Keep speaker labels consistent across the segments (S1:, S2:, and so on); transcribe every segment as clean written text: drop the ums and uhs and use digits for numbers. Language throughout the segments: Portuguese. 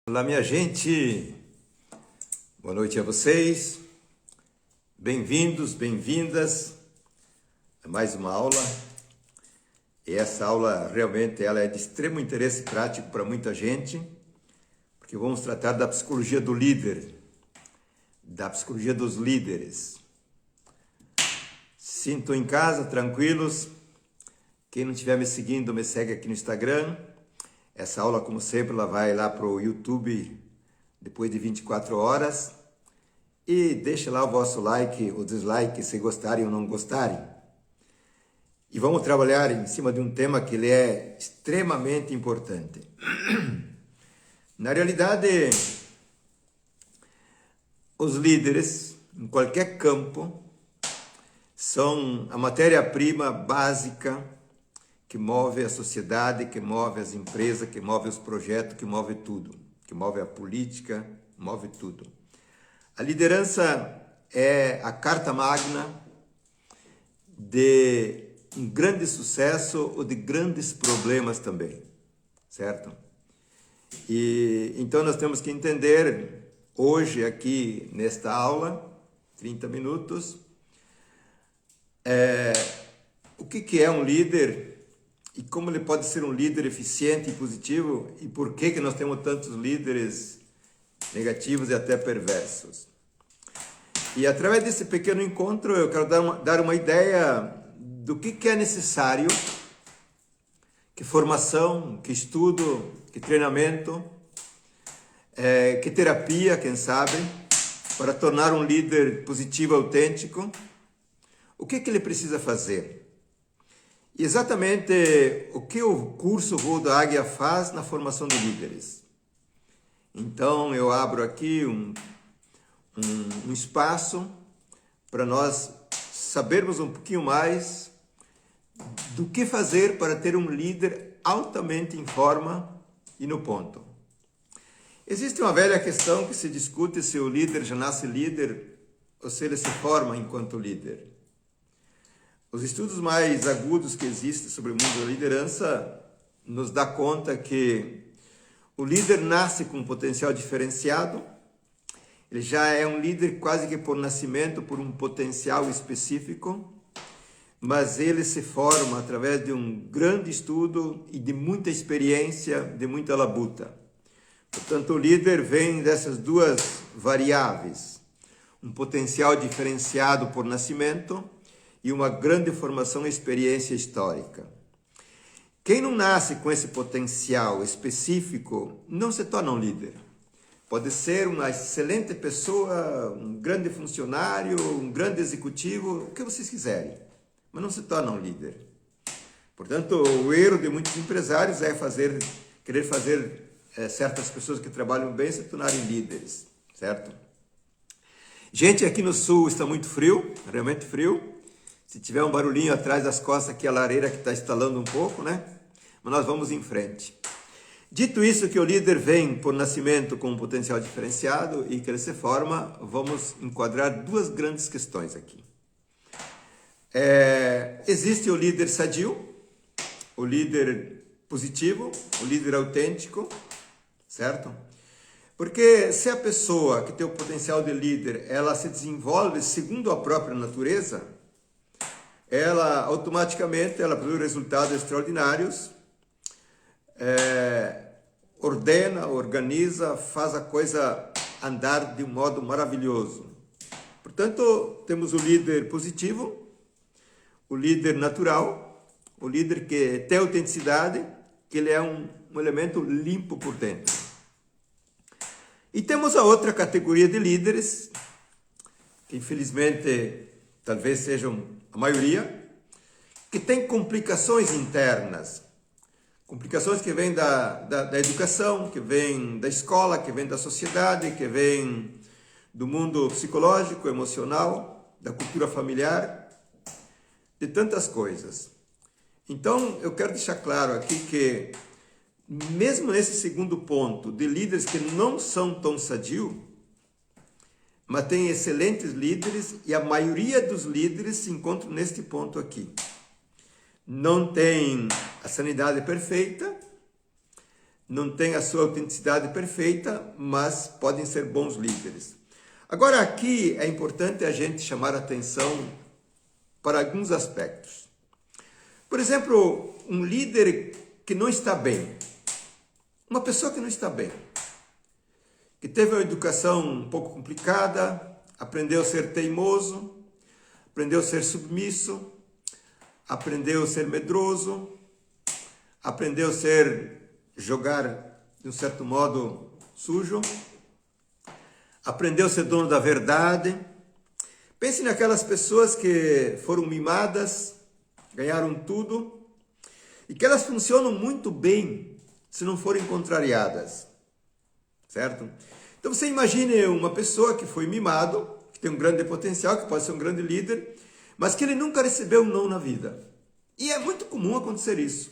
S1: Olá, minha gente, boa noite a vocês, bem-vindos, bem-vindas a mais uma aula. E essa aula realmente ela é de extremo interesse prático para muita gente, porque vamos tratar da psicologia do líder, da psicologia dos líderes. Sinto em casa, tranquilos. Quem não estiver me seguindo, me segue aqui no Instagram. Essa aula, como sempre, ela vai lá para o YouTube depois de 24 horas. E deixe lá o vosso like ou dislike, se gostarem ou não gostarem. E vamos trabalhar em cima de um tema que ele é extremamente importante. Na realidade, os líderes, em qualquer campo, são a matéria-prima básica que move a sociedade, que move as empresas, que move os projetos, que move tudo, que move a política, move tudo. A liderança é a carta magna de um grande sucesso ou de grandes problemas também, certo? E então nós temos que entender hoje aqui nesta aula, 30 minutos, o que é um líder e como ele pode ser um líder eficiente e positivo e por que nós temos tantos líderes negativos e até perversos. E através desse pequeno encontro eu quero dar uma ideia do que é necessário, que formação, que estudo, que treinamento, que terapia, quem sabe, para tornar um líder positivo, autêntico. O que ele precisa fazer? E exatamente o que o curso Voo da Águia faz na formação de líderes. Então eu abro aqui um espaço para nós sabermos um pouquinho mais do que fazer para ter um líder altamente em forma e no ponto. Existe uma velha questão que se discute se o líder já nasce líder ou se ele se forma enquanto líder. Os estudos mais agudos que existem sobre o mundo da liderança nos dá conta que o líder nasce com um potencial diferenciado, ele já é um líder quase que por nascimento, por um potencial específico, mas ele se forma através de um grande estudo e de muita experiência, de muita labuta. Portanto, o líder vem dessas duas variáveis, um potencial diferenciado por nascimento e uma grande formação e experiência histórica. Quem não nasce com esse potencial específico não se torna um líder. Pode ser uma excelente pessoa, um grande funcionário, um grande executivo, o que vocês quiserem, mas não se torna um líder. Portanto, o erro de muitos empresários é querer fazer certas pessoas que trabalham bem se tornarem líderes, certo? Gente, aqui no sul está muito frio, realmente frio. Se tiver um barulhinho atrás das costas aqui, a lareira que está instalando um pouco, né? Mas nós vamos em frente. Dito isso, que o líder vem por nascimento com um potencial diferenciado e que ele se forma, vamos enquadrar duas grandes questões aqui. Existe o líder sadio, o líder positivo, o líder autêntico, certo? Porque se a pessoa que tem o potencial de líder, ela se desenvolve segundo a própria natureza, ela automaticamente produz resultados extraordinários, ordena, organiza, faz a coisa andar de um modo maravilhoso. Portanto, temos o líder positivo, o líder natural, o líder que tem autenticidade, que ele é um elemento limpo por dentro. E temos a outra categoria de líderes, que infelizmente talvez sejam a maioria, que tem complicações internas, complicações que vêm da educação, que vêm da escola, que vêm da sociedade, que vêm do mundo psicológico, emocional, da cultura familiar, de tantas coisas. Então, eu quero deixar claro aqui que, mesmo nesse segundo ponto, de líderes que não são tão sadios, mas tem excelentes líderes e a maioria dos líderes se encontram neste ponto aqui. Não tem a sanidade perfeita, não têm a sua autenticidade perfeita, mas podem ser bons líderes. Agora aqui é importante a gente chamar a atenção para alguns aspectos. Por exemplo, um líder que não está bem, uma pessoa que não está bem, que teve uma educação um pouco complicada, aprendeu a ser teimoso, aprendeu a ser submisso, aprendeu a ser medroso, aprendeu a jogar de um certo modo sujo, aprendeu a ser dono da verdade. Pense naquelas pessoas que foram mimadas, ganharam tudo e que elas funcionam muito bem se não forem contrariadas, certo? Então você imagine uma pessoa que foi mimado, que tem um grande potencial, que pode ser um grande líder, mas que ele nunca recebeu um não na vida. E é muito comum acontecer isso,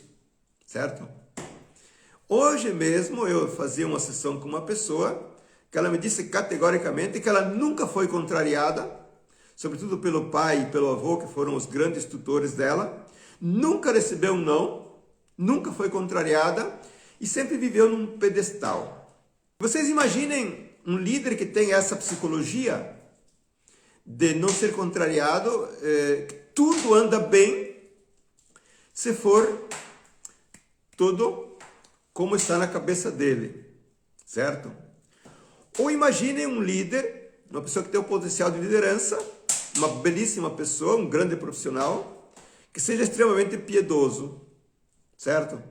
S1: certo? Hoje mesmo eu fazia uma sessão com uma pessoa que ela me disse categoricamente que ela nunca foi contrariada, sobretudo pelo pai e pelo avô, que foram os grandes tutores dela, nunca recebeu um não, nunca foi contrariada e sempre viveu num pedestal. Vocês imaginem um líder que tem essa psicologia de não ser contrariado, tudo anda bem se for tudo como está na cabeça dele, certo? Ou imaginem um líder, uma pessoa que tem o potencial de liderança, uma belíssima pessoa, um grande profissional, que seja extremamente piedoso, certo?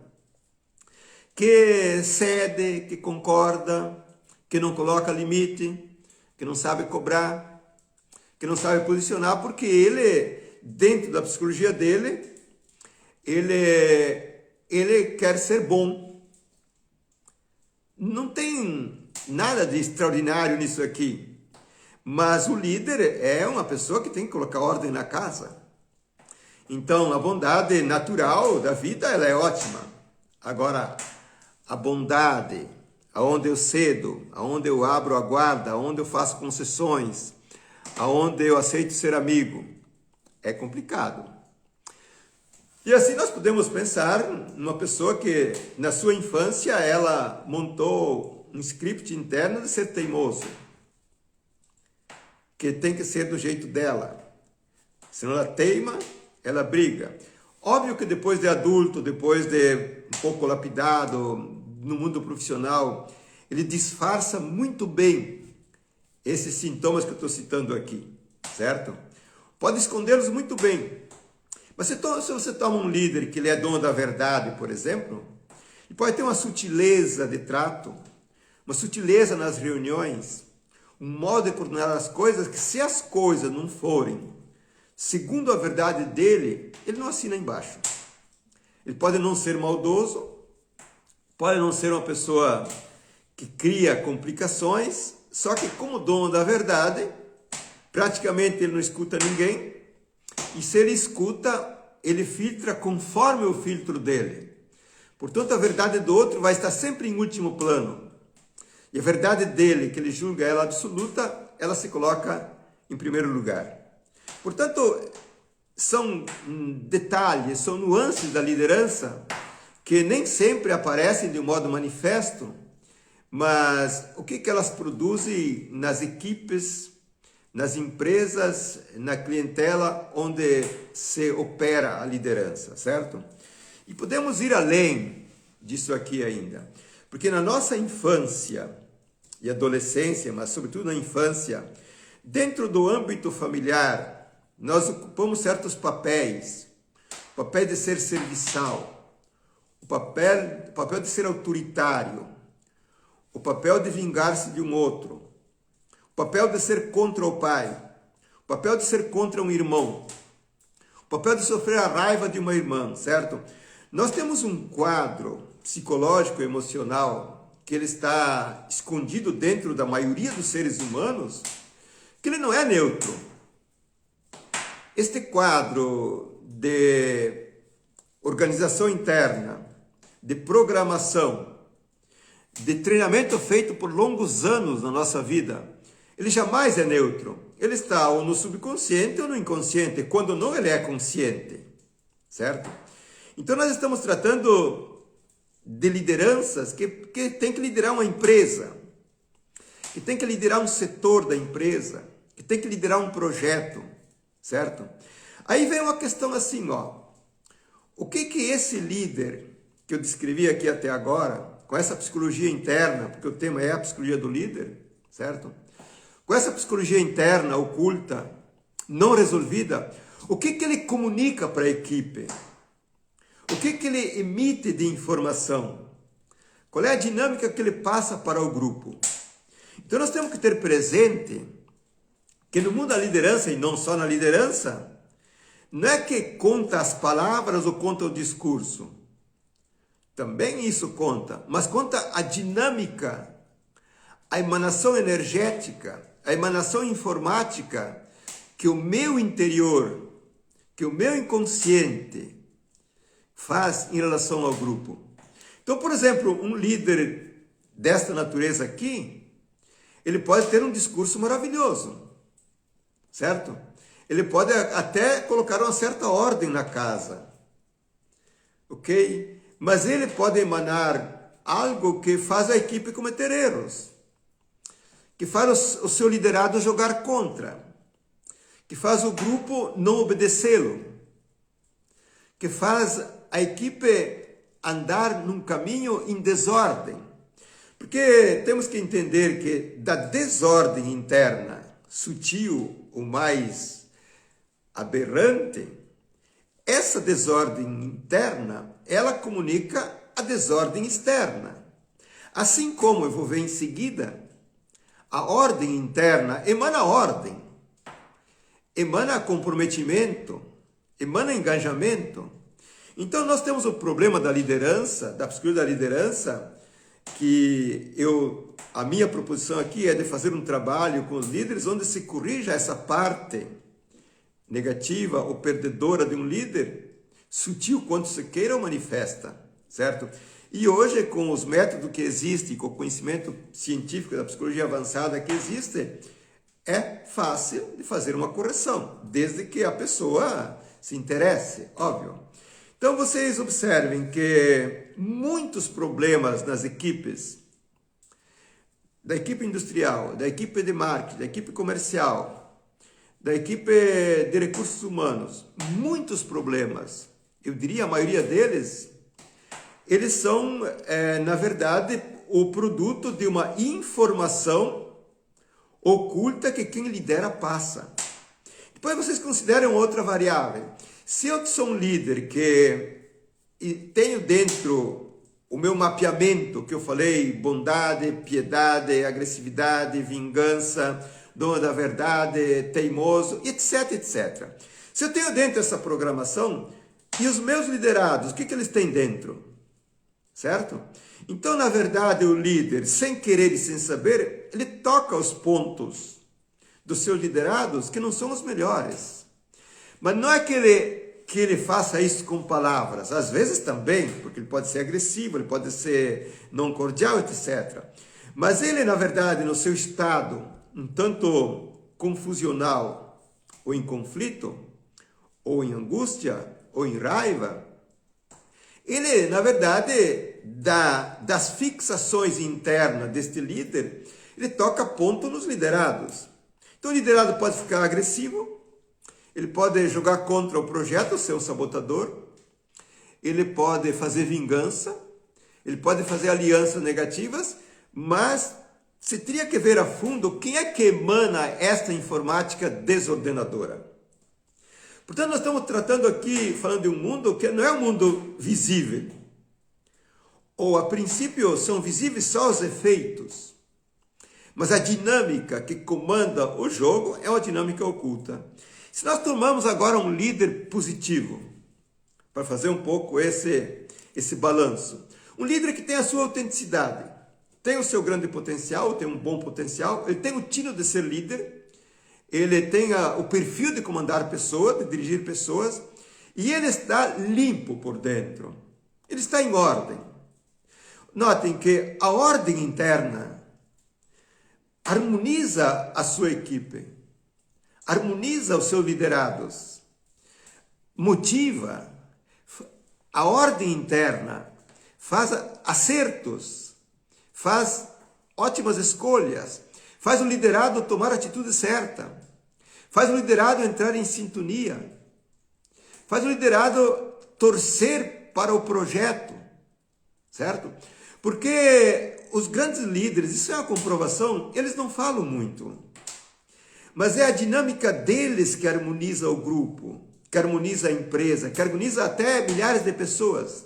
S1: Que cede, que concorda, que não coloca limite, que não sabe cobrar, que não sabe posicionar, porque ele, dentro da psicologia dele, ele quer ser bom. Não tem nada de extraordinário nisso aqui, mas o líder é uma pessoa que tem que colocar ordem na casa. Então, a bondade natural da vida, ela é ótima. Agora, a bondade, aonde eu cedo, aonde eu abro a guarda, aonde eu faço concessões, aonde eu aceito ser amigo, é complicado. E assim nós podemos pensar numa pessoa que, na sua infância, ela montou um script interno de ser teimoso, que tem que ser do jeito dela. Se ela teima, ela briga. Óbvio que depois de adulto, depois de um pouco lapidado no mundo profissional, ele disfarça muito bem esses sintomas que eu estou citando aqui, certo? Pode escondê-los muito bem. Mas se você toma um líder que ele é dono da verdade, por exemplo, ele pode ter uma sutileza de trato, uma sutileza nas reuniões, um modo de coordenar as coisas que, se as coisas não forem segundo a verdade dele, ele não assina embaixo. Ele pode não ser maldoso, pode não ser uma pessoa que cria complicações, só que como dono da verdade, praticamente ele não escuta ninguém, e se ele escuta, ele filtra conforme o filtro dele. Portanto, a verdade do outro vai estar sempre em último plano. E a verdade dele, que ele julga ela absoluta, ela se coloca em primeiro lugar. Portanto, são detalhes, são nuances da liderança que nem sempre aparecem de um modo manifesto, mas o que elas produzem nas equipes, nas empresas, na clientela onde se opera a liderança, certo? E podemos ir além disso aqui ainda, porque na nossa infância e adolescência, mas sobretudo na infância, dentro do âmbito familiar, nós ocupamos certos papéis, o papel de ser serviçal, o papel de ser autoritário, o papel de vingar-se de um outro, o papel de ser contra o pai, o papel de ser contra um irmão, o papel de sofrer a raiva de uma irmã, certo? Nós temos um quadro psicológico e emocional que ele está escondido dentro da maioria dos seres humanos, que ele não é neutro. Este quadro de organização interna, de programação, de treinamento feito por longos anos na nossa vida, ele jamais é neutro. Ele está ou no subconsciente ou no inconsciente, quando não ele é consciente, certo? Então nós estamos tratando de lideranças que tem que liderar uma empresa, que tem que liderar um setor da empresa, que tem que liderar um projeto, certo? Aí vem uma questão assim, ó. O que esse líder que eu descrevi aqui até agora, com essa psicologia interna, porque o tema é a psicologia do líder, certo? Com essa psicologia interna, oculta, não resolvida, o que ele comunica para a equipe? O que ele emite de informação? Qual é a dinâmica que ele passa para o grupo? Então nós temos que ter presente que no mundo da liderança, e não só na liderança, não é que conta as palavras ou conta o discurso. Também isso conta, mas conta a dinâmica, a emanação energética, a emanação informática que o meu interior, que o meu inconsciente faz em relação ao grupo. Então, por exemplo, um líder desta natureza aqui, ele pode ter um discurso maravilhoso, certo? Ele pode até colocar uma certa ordem na casa, ok? Mas ele pode emanar algo que faz a equipe cometer erros, que faz o seu liderado jogar contra, que faz o grupo não obedecê-lo, que faz a equipe andar num caminho em desordem. Porque temos que entender que da desordem interna, sutil ou mais aberrante, essa desordem interna, ela comunica a desordem externa. Assim como eu vou ver em seguida, a ordem interna emana ordem, emana comprometimento, emana engajamento. Então nós temos o problema da liderança, da psicologia da liderança, que a minha proposição aqui é de fazer um trabalho com os líderes onde se corrija essa parte negativa ou perdedora de um líder, sutil quanto se queira ou manifesta, certo? E hoje, com os métodos que existem, com o conhecimento científico da psicologia avançada que existe, é fácil de fazer uma correção, desde que a pessoa se interesse, óbvio. Então, vocês observem que muitos problemas nas equipes, da equipe industrial, da equipe de marketing, da equipe comercial, da equipe de recursos humanos, muitos problemas, eu diria a maioria deles, eles são, na verdade, o produto de uma informação oculta que quem lidera passa. Depois vocês consideram outra variável. Se eu sou um líder que tenho dentro o meu mapeamento, que eu falei, bondade, piedade, agressividade, vingança, dono da verdade, teimoso, etc, etc. Se eu tenho dentro essa programação, e os meus liderados, o que eles têm dentro? Certo? Então, na verdade, o líder, sem querer e sem saber, ele toca os pontos dos seus liderados que não são os melhores. Mas não é que ele faça isso com palavras, às vezes também, porque ele pode ser agressivo, ele pode ser não cordial, etc. Mas ele, na verdade, no seu estado, um tanto confusional, ou em conflito, ou em angústia, ou em raiva, ele, na verdade, das fixações internas deste líder, ele toca ponto nos liderados. Então o liderado pode ficar agressivo, ele pode jogar contra o projeto, ser um sabotador, ele pode fazer vingança, ele pode fazer alianças negativas, mas se teria que ver a fundo quem é que emana esta informática desordenadora. Portanto, nós estamos tratando aqui, falando de um mundo que não é um mundo visível. Ou, a princípio, são visíveis só os efeitos. Mas a dinâmica que comanda o jogo é uma dinâmica oculta. Se nós tomamos agora um líder positivo, para fazer um pouco esse balanço. Um líder que tem a sua autenticidade, tem o seu grande potencial, tem um bom potencial, ele tem o tino de ser líder, ele tem o perfil de comandar pessoas, de dirigir pessoas, e ele está limpo por dentro. Ele está em ordem. Notem que a ordem interna harmoniza a sua equipe, harmoniza os seus liderados, motiva. A ordem interna faz acertos, faz ótimas escolhas, faz o liderado tomar a atitude certa, faz o liderado entrar em sintonia, faz o liderado torcer para o projeto, certo? Porque os grandes líderes, isso é uma comprovação, eles não falam muito, mas é a dinâmica deles que harmoniza o grupo, que harmoniza a empresa, que harmoniza até milhares de pessoas.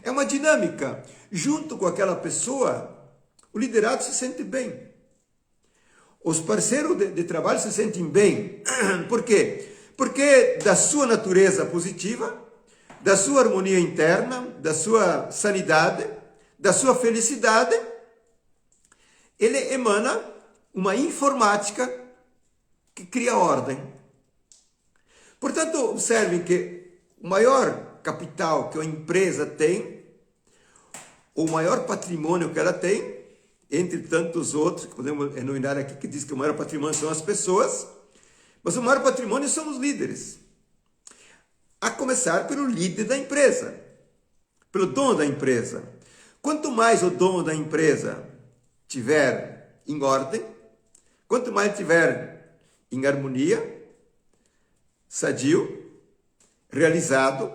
S1: É uma dinâmica. Junto com aquela pessoa, o liderado se sente bem. Os parceiros de trabalho se sentem bem. Por quê? Porque da sua natureza positiva, da sua harmonia interna, da sua sanidade, da sua felicidade, ele emana uma informática que cria ordem. Portanto, observem que o maior capital que uma empresa tem, o maior patrimônio que ela tem, entre tantos outros, que podemos enumerar aqui, que diz que o maior patrimônio são as pessoas, mas o maior patrimônio são os líderes. A começar pelo líder da empresa, pelo dono da empresa. Quanto mais o dono da empresa tiver em ordem, quanto mais tiver em harmonia, sadio, realizado,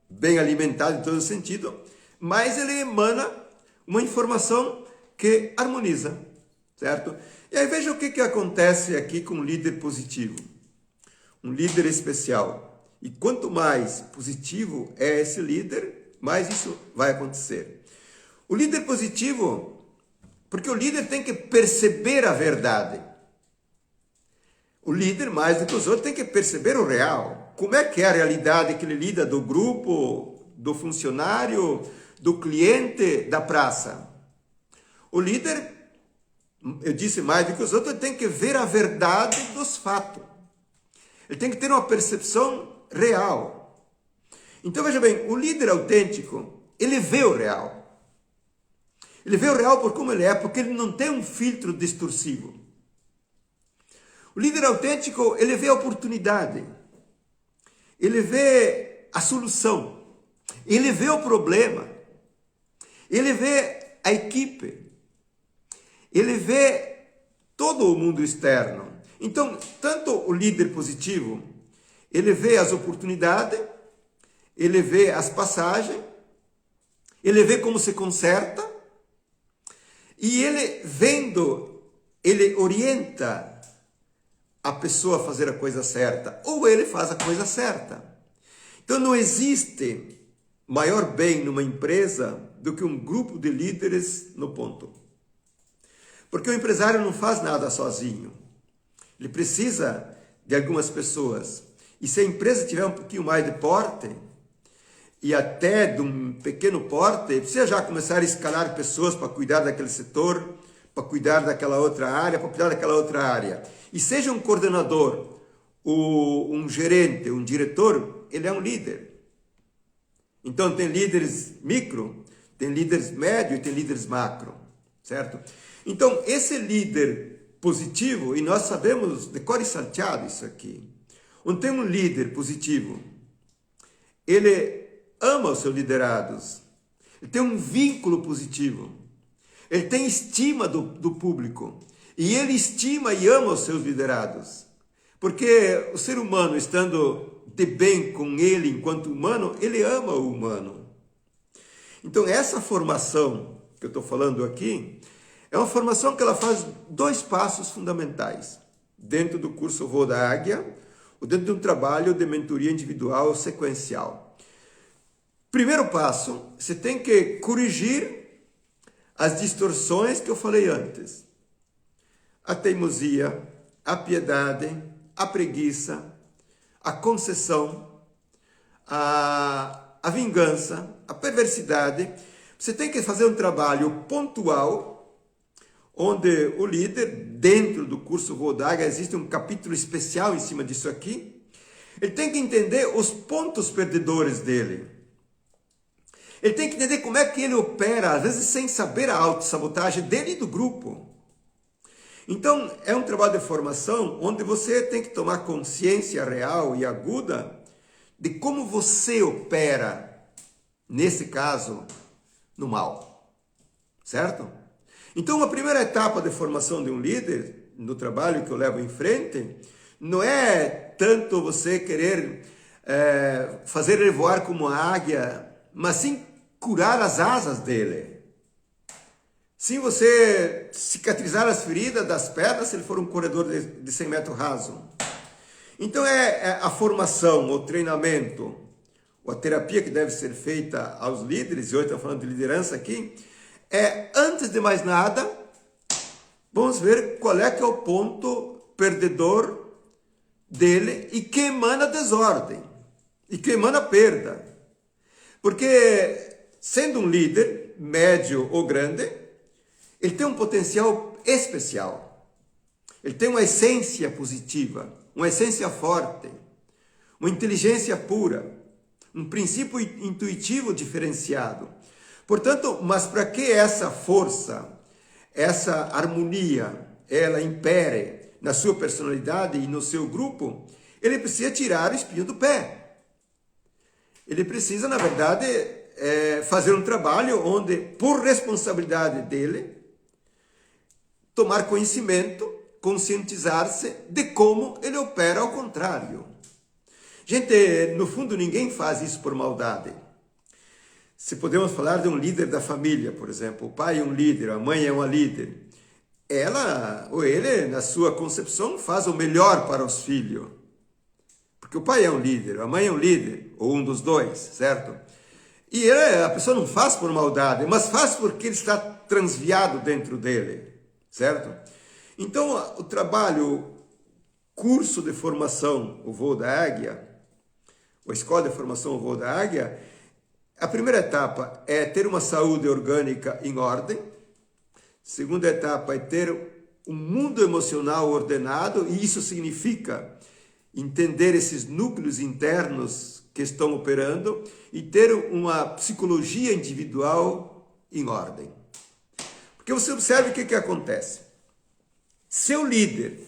S1: bem alimentado em todo sentido, mais ele emana uma informação que harmoniza, certo? E aí veja o que acontece aqui com um líder positivo, um líder especial. E quanto mais positivo é esse líder, mais isso vai acontecer. O líder positivo, porque o líder tem que perceber a verdade. O líder, mais do que os outros, tem que perceber o real. Como é que é a realidade que ele lida do grupo, do funcionário, do cliente, da praça? O líder, eu disse mais do que os outros, ele tem que ver a verdade dos fatos. Ele tem que ter uma percepção real. Então, veja bem, o líder autêntico, ele vê o real. Ele vê o real por como ele é, porque ele não tem um filtro distorsivo. O líder autêntico, ele vê a oportunidade, ele vê a solução, ele vê o problema, ele vê a equipe, ele vê todo o mundo externo. Então, tanto o líder positivo, ele vê as oportunidades, ele vê as passagens, ele vê como se conserta, e ele vendo, ele orienta a pessoa a fazer a coisa certa, ou ele faz a coisa certa. Então não existe maior bem numa empresa do que um grupo de líderes no ponto. Porque o empresário não faz nada sozinho. Ele precisa de algumas pessoas. E se a empresa tiver um pouquinho mais de porte, e até de um pequeno porte, precisa já começar a escalar pessoas para cuidar daquele setor, para cuidar daquela outra área, para cuidar daquela outra área. E seja um coordenador, um gerente, um diretor, ele é um líder. Então tem líderes micro, tem líderes médio e tem líderes macro, certo? Então esse líder positivo, e nós sabemos de cor e salteado isso aqui, onde tem um líder positivo, ele ama os seus liderados, ele tem um vínculo positivo, ele tem estima do público, e ele estima e ama os seus liderados, porque o ser humano, estando de bem com ele enquanto humano, ele ama o humano. Então essa formação que eu estou falando aqui, é uma formação que ela faz 2 passos fundamentais, dentro do curso Voo da Águia, ou dentro de um trabalho de mentoria individual sequencial. Primeiro passo, você tem que corrigir as distorções que eu falei antes. A teimosia, a piedade, a preguiça, a concessão, a vingança, a perversidade. Você tem que fazer um trabalho pontual, onde o líder, dentro do curso Voo da Águia, existe um capítulo especial em cima disso aqui, ele tem que entender os pontos perdedores dele. Ele tem que entender como é que ele opera, às vezes sem saber a autossabotagem dele e do grupo. Então, é um trabalho de formação onde você tem que tomar consciência real e aguda de como você opera, nesse caso, no mal, certo? Então, a primeira etapa de formação de um líder, no trabalho que eu levo em frente, não é tanto você querer fazer ele voar como a águia, mas sim curar as asas dele. Sim, você cicatrizar as feridas das pedras se ele for um corredor de 100 metros raso. Então, a formação, o treinamento, a terapia que deve ser feita aos líderes, e hoje estamos falando de liderança aqui, antes de mais nada, vamos ver qual é que é o ponto perdedor dele e que emana desordem, e que emana perda. Porque, sendo um líder, médio ou grande, ele tem um potencial especial. Ele tem uma essência positiva, uma essência forte, uma inteligência pura, um princípio intuitivo diferenciado. Portanto, mas para que essa força, essa harmonia, ela impere na sua personalidade e no seu grupo, ele precisa tirar o espinho do pé. Ele precisa, na verdade, fazer um trabalho onde, por responsabilidade dele, tomar conhecimento, conscientizar-se de como ele opera ao contrário. Gente, no fundo, ninguém faz isso por maldade. Se podemos falar de um líder da família, por exemplo, o pai é um líder, a mãe é uma líder, ela ou ele, na sua concepção, faz o melhor para os filhos. Porque o pai é um líder, a mãe é um líder, ou um dos dois, certo? E a pessoa não faz por maldade, mas faz porque ele está transviado dentro dele, certo? Então, o trabalho, curso de formação, o voo da águia, ou escola de formação, o voo da águia, a primeira etapa é ter uma saúde orgânica em ordem. Segunda etapa é ter um mundo emocional ordenado, e isso significa entender esses núcleos internos que estão operando e ter uma psicologia individual em ordem. Porque você observa o que acontece. Seu líder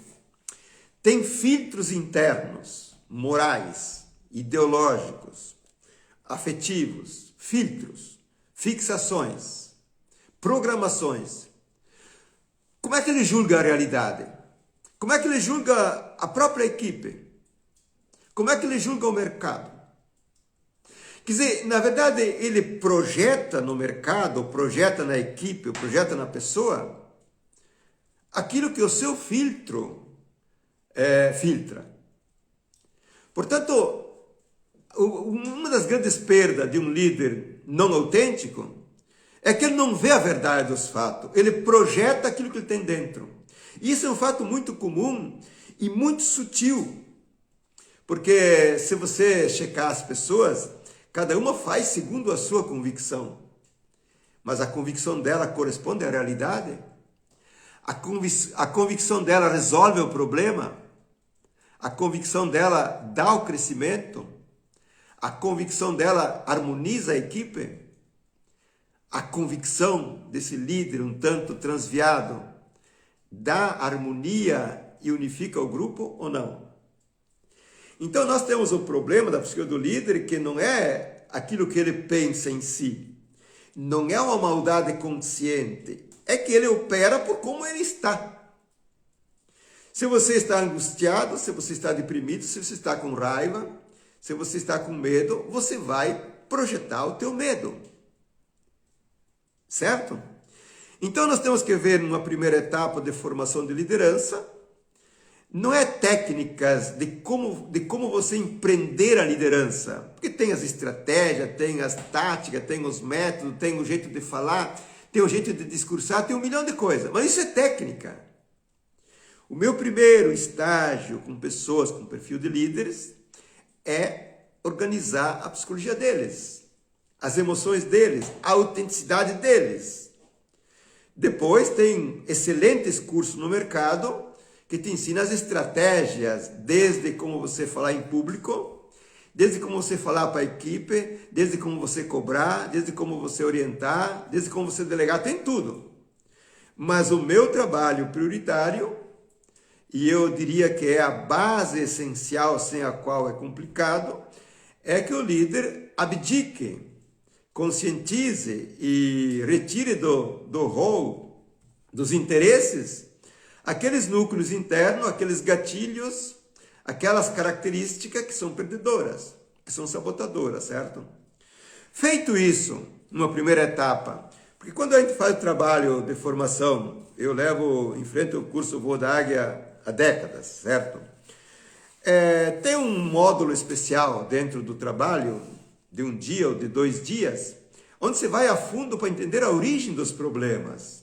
S1: tem filtros internos, morais, ideológicos, afetivos, filtros, fixações, programações. Como é que ele julga a realidade? Como é que ele julga a própria equipe? Como é que ele julga o mercado? Quer dizer, na verdade, ele projeta no mercado, projeta na equipe, projeta na pessoa, aquilo que o seu filtro filtra. Portanto, uma das grandes perdas de um líder não autêntico é que ele não vê a verdade dos fatos, ele projeta aquilo que ele tem dentro. E isso é um fato muito comum e muito sutil, porque se você checar as pessoas, cada uma faz segundo a sua convicção, mas a convicção dela corresponde à realidade? A convicção dela resolve o problema? A convicção dela dá o crescimento? A convicção dela harmoniza a equipe? A convicção desse líder um tanto transviado dá harmonia e unifica o grupo ou não? Então nós temos o problema da psicologia do líder, que não é aquilo que ele pensa em si, não é uma maldade consciente, é que ele opera por como ele está. Se você está angustiado, se você está deprimido, se você está com raiva, se você está com medo, você vai projetar o teu medo. Certo? Então nós temos que ver numa primeira etapa de formação de liderança, não é técnicas de como você empreender a liderança, porque tem as estratégias, tem as táticas, tem os métodos, tem o jeito de falar, tem o jeito de discursar, tem um milhão de coisas, mas isso é técnica. O meu primeiro estágio com pessoas com perfil de líderes é organizar a psicologia deles, as emoções deles, a autenticidade deles. Depois tem excelentes cursos no mercado que te ensina as estratégias, desde como você falar em público, desde como você falar para a equipe, desde como você cobrar, desde como você orientar, desde como você delegar, tem tudo. Mas o meu trabalho prioritário, e eu diria que é a base essencial sem a qual é complicado, é que o líder abdique conscientize e retire do rol dos interesses aqueles núcleos internos, aqueles gatilhos, aquelas características que são perdedoras, que são sabotadoras, certo? Feito isso, numa primeira etapa, porque quando a gente faz o trabalho de formação, eu levo em frente o curso Voo da Águia há décadas, certo? Tem um módulo especial dentro do trabalho, de um dia ou de 2 dias, onde você vai a fundo para entender a origem dos problemas.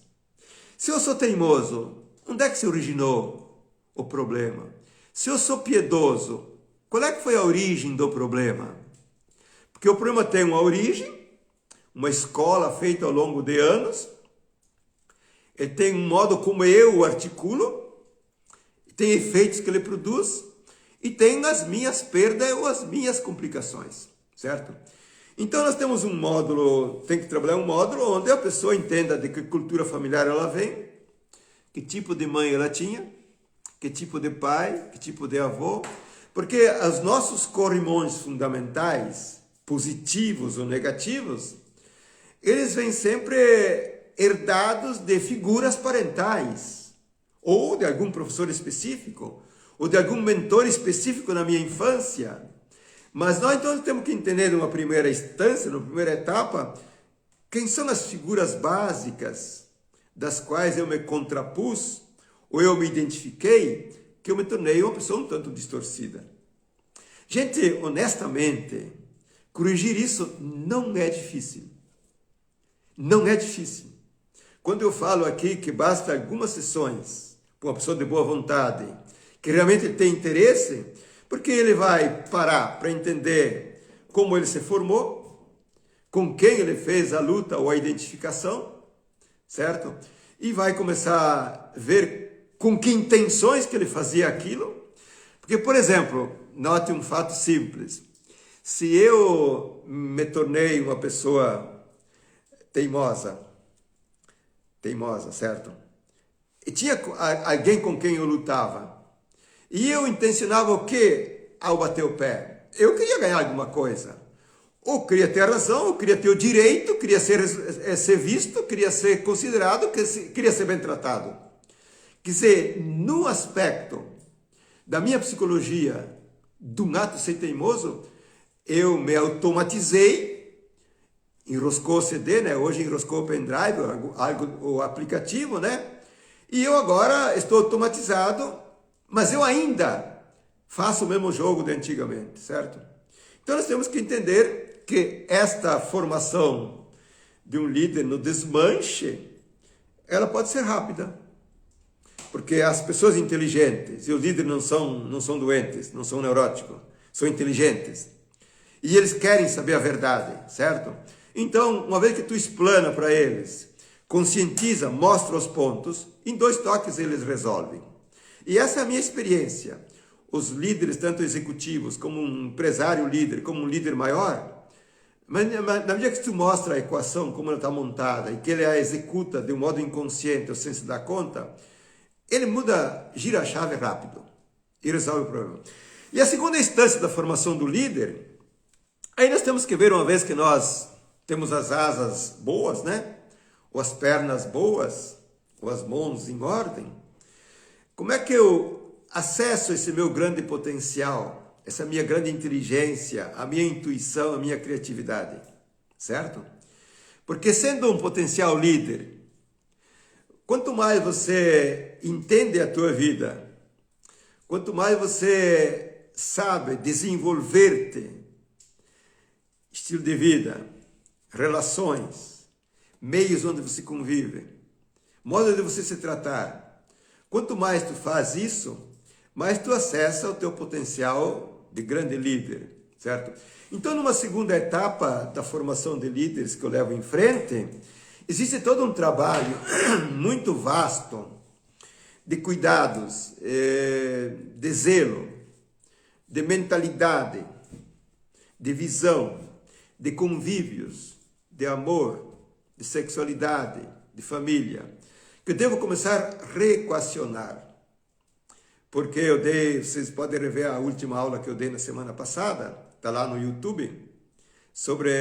S1: Se eu sou teimoso, onde é que se originou o problema? Se eu sou piedoso, qual é que foi a origem do problema? Porque o problema tem uma origem, uma escola feita ao longo de anos, ele tem um modo como eu o articulo, tem efeitos que ele produz, e tem as minhas perdas ou as minhas complicações, certo? Então nós temos um módulo, tem que trabalhar um módulo onde a pessoa entenda de que cultura familiar ela vem, que tipo de mãe ela tinha, que tipo de pai, que tipo de avô, porque os nossos corrimões fundamentais, positivos ou negativos, eles vêm sempre herdados de figuras parentais, ou de algum professor específico, ou de algum mentor específico na minha infância. Mas nós então temos que entender numa primeira instância, numa primeira etapa, quem são as figuras básicas das quais eu me contrapus, ou eu me identifiquei, que eu me tornei uma pessoa um tanto distorcida. Gente, honestamente, corrigir isso não é difícil. Não é difícil. Quando eu falo aqui que basta algumas sessões para uma pessoa de boa vontade, que realmente tem interesse, porque ele vai parar para entender como ele se formou, com quem ele fez a luta ou a identificação, certo? E vai começar a ver com que intenções que ele fazia aquilo. Porque, por exemplo, note um fato simples. Se eu me tornei uma pessoa teimosa, certo? E tinha alguém com quem eu lutava, e eu intencionava o quê ao bater o pé? Eu queria ganhar alguma coisa. Ou queria ter razão, ou queria ter o direito, queria ser visto, queria ser considerado, queria ser bem tratado. Quer dizer, no aspecto da minha psicologia, do ato ser teimoso, eu me automatizei, enroscou o CD, né? Hoje enroscou o pendrive, o aplicativo, né? E eu agora estou automatizado, mas eu ainda faço o mesmo jogo de antigamente, certo? Então nós temos que entender que esta formação de um líder no desmanche, ela pode ser rápida. Porque as pessoas inteligentes, e os líderes não são doentes, não são neuróticos, são inteligentes. E eles querem saber a verdade, certo? Então, uma vez que tu explana para eles, conscientiza, mostra os pontos, em 2 toques eles resolvem. E essa é a minha experiência. Os líderes, tanto executivos, como um empresário líder, como um líder maior, mas na medida que tu mostra a equação, como ela está montada, e que ele a executa de um modo inconsciente, ou sem se dar conta, ele gira a chave rápido e resolve o problema. E a segunda instância da formação do líder, aí nós temos que ver, uma vez que nós temos as asas boas, né? Ou as pernas boas, ou as mãos em ordem, como é que eu acesso esse meu grande potencial, essa minha grande inteligência, a minha intuição, a minha criatividade, certo? Porque sendo um potencial líder, quanto mais você entende a tua vida, quanto mais você sabe desenvolver-te, estilo de vida, relações, meios onde você convive, modo de você se tratar, quanto mais tu faz isso, mais tu acessa o teu potencial de grande líder, certo? Então, numa segunda etapa da formação de líderes que eu levo em frente, existe todo um trabalho muito vasto de cuidados, de zelo, de mentalidade, de visão, de convívios, de amor, de sexualidade, de família, que eu devo começar a reequacionar. Porque vocês podem rever a última aula que eu dei na semana passada, está lá no YouTube, sobre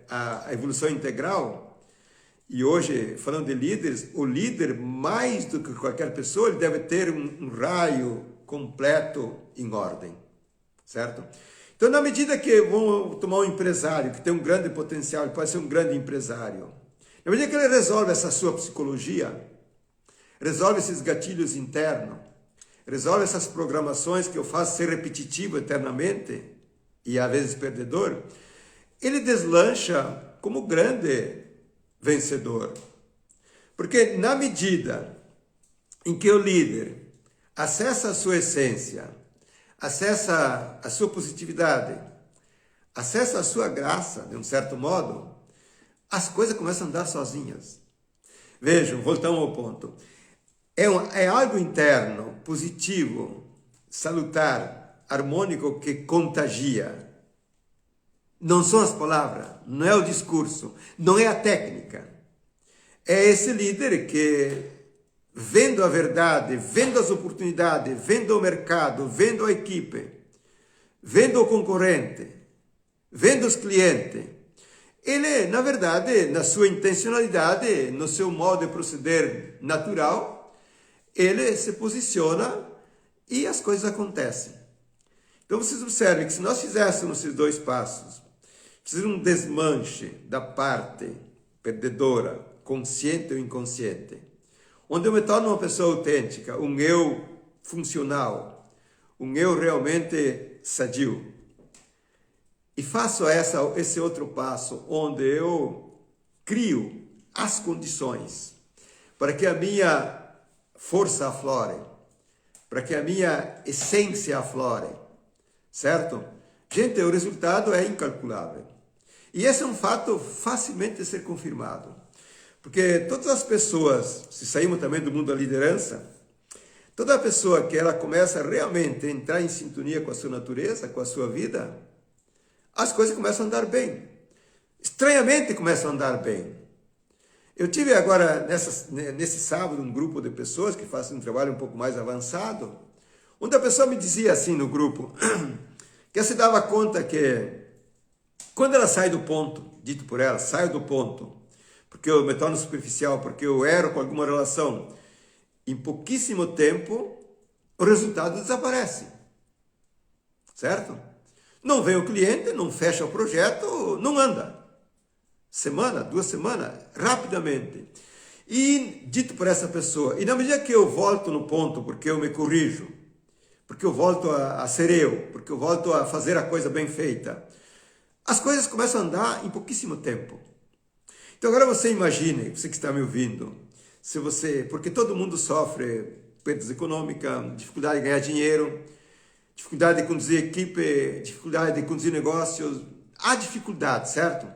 S1: a evolução integral. E hoje, falando de líderes, o líder, mais do que qualquer pessoa, ele deve ter um raio completo em ordem, certo? Então, na medida que vamos tomar um empresário que tem um grande potencial, ele pode ser um grande empresário. Na medida que ele resolve essa sua psicologia, resolve esses gatilhos internos, resolve essas programações que eu faço ser repetitivo eternamente e às vezes perdedor, ele deslancha como grande vencedor. Porque na medida em que o líder acessa a sua essência, acessa a sua positividade, acessa a sua graça, de um certo modo, as coisas começam a andar sozinhas. Vejam, voltamos ao ponto. É algo interno, positivo, salutar, harmônico, que contagia. Não são as palavras, não é o discurso, não é a técnica. É esse líder que, vendo a verdade, vendo as oportunidades, vendo o mercado, vendo a equipe, vendo o concorrente, vendo os clientes, ele, na verdade, na sua intencionalidade, no seu modo de proceder natural, ele se posiciona e as coisas acontecem. Então vocês observem que se nós fizéssemos esses dois passos, precisa um desmanche da parte perdedora, consciente ou inconsciente, onde eu me torno uma pessoa autêntica, um eu funcional, um eu realmente sadio. E faço esse outro passo, onde eu crio as condições para que a minha força aflore, para que a minha essência aflore, certo? Gente, o resultado é incalculável. E esse é um fato facilmente de ser confirmado. Porque todas as pessoas, se saímos também do mundo da liderança, toda pessoa que ela começa realmente a entrar em sintonia com a sua natureza, com a sua vida, as coisas começam a andar bem. Estranhamente começam a andar bem. Eu tive agora, nesse sábado, um grupo de pessoas que fazem um trabalho um pouco mais avançado, onde a pessoa me dizia assim no grupo, que ela se dava conta que quando ela sai do ponto, dito por ela, saio do ponto, porque eu me torno superficial, porque eu erro com alguma relação, em pouquíssimo tempo, o resultado desaparece. Certo? Não vem o cliente, não fecha o projeto, não anda. Semana, 2 semanas, rapidamente. E dito por essa pessoa, e na medida que eu volto no ponto, porque eu me corrijo, porque eu volto a ser eu, porque eu volto a fazer a coisa bem feita, as coisas começam a andar em pouquíssimo tempo. Então agora você imagine, você que está me ouvindo, porque todo mundo sofre perdas econômicas, dificuldade de ganhar dinheiro, dificuldade de conduzir equipe, dificuldade de conduzir negócios, há dificuldade, certo?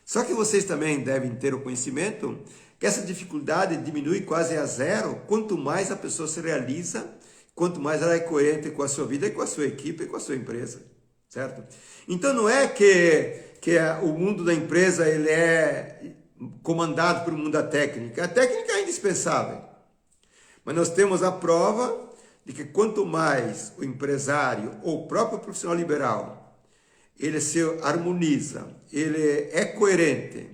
S1: Só que vocês também devem ter o conhecimento que essa dificuldade diminui quase a zero quanto mais a pessoa se realiza, quanto mais ela é coerente com a sua vida e com a sua equipe e com a sua empresa, certo? Então não é que o mundo da empresa ele é comandado pelo mundo da técnica. A técnica é indispensável, mas nós temos a prova de que quanto mais o empresário ou o próprio profissional liberal ele se harmoniza, ele é coerente,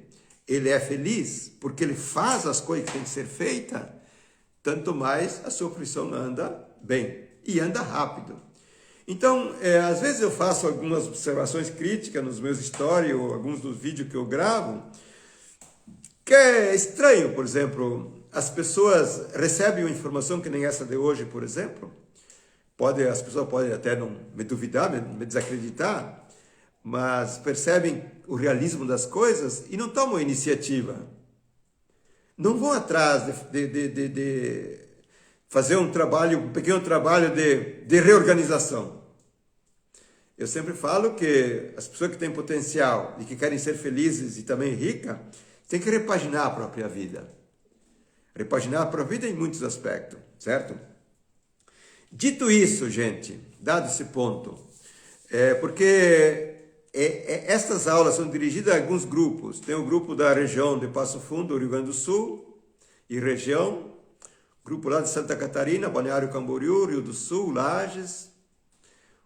S1: ele é feliz, porque ele faz as coisas que tem que ser feitas, tanto mais a sua profissão anda bem e anda rápido. Então, às vezes eu faço algumas observações críticas nos meus stories ou alguns dos vídeos que eu gravo, que é estranho, por exemplo, as pessoas recebem uma informação que nem essa de hoje, por exemplo, as pessoas podem até não me duvidar, me desacreditar, mas percebem o realismo das coisas e não tomam iniciativa. Não vão atrás de fazer um pequeno trabalho de reorganização. Eu sempre falo que as pessoas que têm potencial e que querem ser felizes e também ricas, têm que repaginar a própria vida. Repaginar a própria vida em muitos aspectos, certo? Dito isso, gente, dado esse ponto, porque estas aulas são dirigidas a alguns grupos. Tem o grupo da região de Passo Fundo, Rio Grande do Sul e região, grupo lá de Santa Catarina, Balneário Camboriú, Rio do Sul, Lages,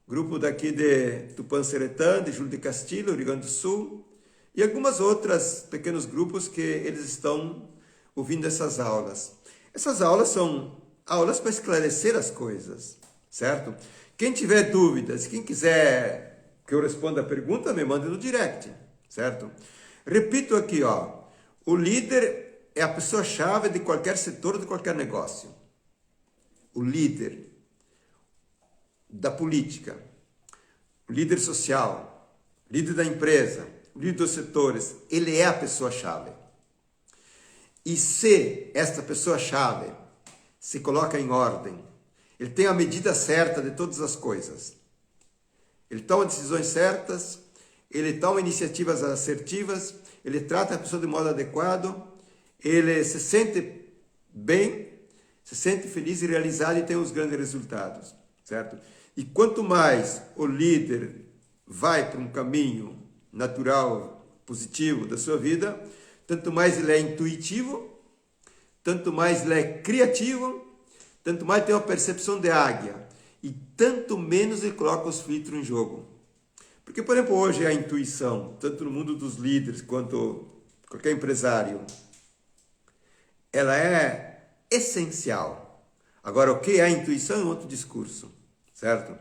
S1: grupo daqui de Tupanciretã, de Júlio de Castilho, Rio Grande do Sul, e algumas outras pequenos grupos que eles estão ouvindo essas aulas. Essas aulas são aulas para esclarecer as coisas, certo? Quem tiver dúvidas, quem quiser que eu responda a pergunta, me mande no direct, certo? Repito aqui, ó, o líder é a pessoa-chave de qualquer setor, de qualquer negócio. O líder da política, o líder social, o líder da empresa, o líder dos setores, ele é a pessoa-chave. E se esta pessoa-chave se coloca em ordem, ele tem a medida certa de todas as coisas, ele toma decisões certas, ele toma iniciativas assertivas, ele trata a pessoa de modo adequado, ele se sente bem, se sente feliz e realizado e tem os grandes resultados, certo? E quanto mais o líder vai para um caminho natural, positivo da sua vida, tanto mais ele é intuitivo, tanto mais ele é criativo, tanto mais tem uma percepção de águia e tanto menos ele coloca os filtros em jogo. Porque, por exemplo, hoje a intuição, tanto no mundo dos líderes quanto qualquer empresário, ela é essencial. Agora, o que é a intuição é um outro discurso, certo?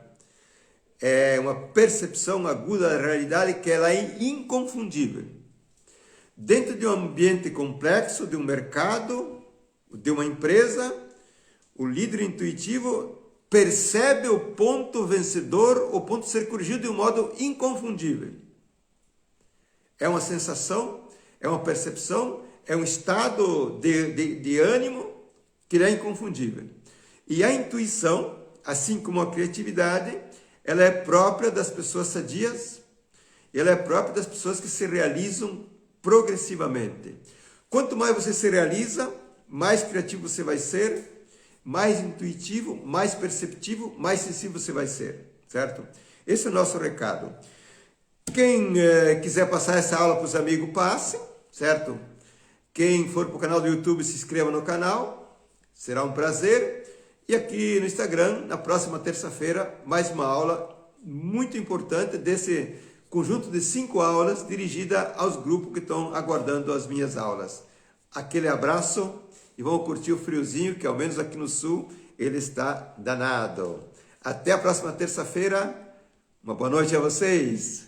S1: É uma percepção aguda da realidade que ela é inconfundível. Dentro de um ambiente complexo, de um mercado, de uma empresa, o líder intuitivo percebe o ponto vencedor, o ponto a ser corrigido de um modo inconfundível. É uma sensação, é uma percepção, é um estado de ânimo que é inconfundível. E a intuição, assim como a criatividade, ela é própria das pessoas sadias, ela é própria das pessoas que se realizam progressivamente. Quanto mais você se realiza, mais criativo você vai ser, mais intuitivo, mais perceptivo, mais sensível você vai ser, certo? Esse é o nosso recado. Quem quiser passar essa aula para os amigos, passe, certo? Quem for para o canal do YouTube, se inscreva no canal, será um prazer. E aqui no Instagram, na próxima terça-feira, mais uma aula muito importante desse conjunto de 5 aulas dirigida aos grupos que estão aguardando as minhas aulas. Aquele abraço e vamos curtir o friozinho, que ao menos aqui no sul ele está danado. Até a próxima terça-feira. Uma boa noite a vocês.